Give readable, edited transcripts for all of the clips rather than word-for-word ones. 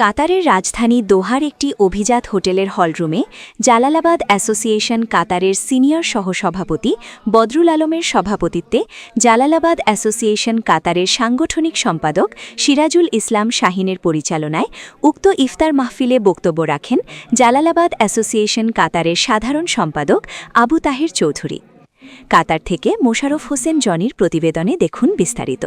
কাতারের রাজধানী দোহার একটি অভিজাত হোটেলের হলরুমে জালালাবাদ অ্যাসোসিয়েশন কাতারের সিনিয়র সহসভাপতি বদরুল আলমের সভাপতিত্বে জালালাবাদ অ্যাসোসিয়েশন কাতারের সাংগঠনিক সম্পাদক সিরাজুল ইসলাম শাহিনের পরিচালনায় উক্ত ইফতার মাহফিলে বক্তব্য রাখেন জালালাবাদ অ্যাসোসিয়েশন কাতারের সাধারণ সম্পাদক আবু তাহের চৌধুরী। কাতার থেকে মোশাররফ হোসেন জনির প্রতিবেদনে দেখুন বিস্তারিত।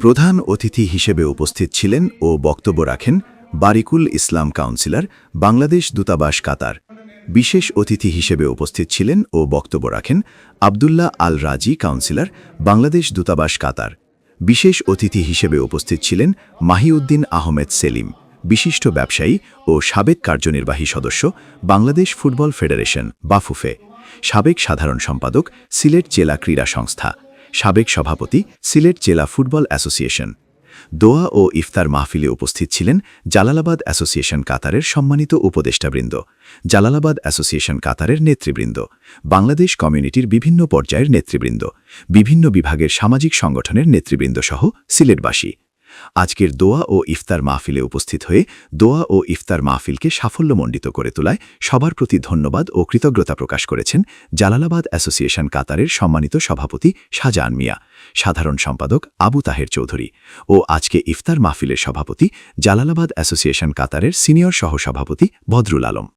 প্রধান অতিথি হিসেবে উপস্থিত ছিলেন ও বক্তব্য রাখেন বারিকুল ইসলাম কাউন্সিলর, বাংলাদেশ দূতাবাস কাতার। বিশেষ অতিথি হিসেবে উপস্থিত ছিলেন ও বক্তব্য রাখেন আবদুল্লাহ আল রাজি কাউন্সিলর, বাংলাদেশ দূতাবাস কাতার। বিশেষ অতিথি হিসেবে উপস্থিত ছিলেন মাহিউদ্দিন আহমেদ সেলিম, বিশিষ্ট ব্যবসায়ী ও সাবেক কার্যনির্বাহী সদস্য, বাংলাদেশ ফুটবল ফেডারেশন বাফুফে, সাবেক সাধারণ সম্পাদক, সিলেট জেলা ক্রীড়া সংস্থা, সাবেক সভাপতি, সিলেট জেলা ফুটবল অ্যাসোসিয়েশন। দোয়া ও ইফতার মাহফিলে উপস্থিত ছিলেন জালালাবাদ অ্যাসোসিয়েশন কাতারের সম্মানিত উপদেষ্টাবৃন্দ, জালালাবাদ অ্যাসোসিয়েশন কাতারের নেতৃবৃন্দ, বাংলাদেশ কমিউনিটির বিভিন্ন পর্যায়ের নেতৃবৃন্দ, বিভিন্ন বিভাগের সামাজিক সংগঠনের নেতৃবৃন্দ সহ সিলেটবাসী। আজকের দোয়া ও ইফতার মাহফিলে উপস্থিত হয়ে দোয়া ও ইফতার মাহফিলকে সাফল্যমণ্ডিত করে তোলায় সবার প্রতি ধন্যবাদ ও কৃতজ্ঞতা প্রকাশ করেছেন জালালাবাদ অ্যাসোসিয়েশন কাতারের সম্মানিত সভাপতি শাহজাহান মিয়া, সাধারণ সম্পাদক আবু তাহের চৌধুরী ও আজকে ইফতার মাহফিলের সভাপতি জালালাবাদ অ্যাসোসিয়েশন কাতারের সিনিয়র সহসভাপতি বদরুল আলম।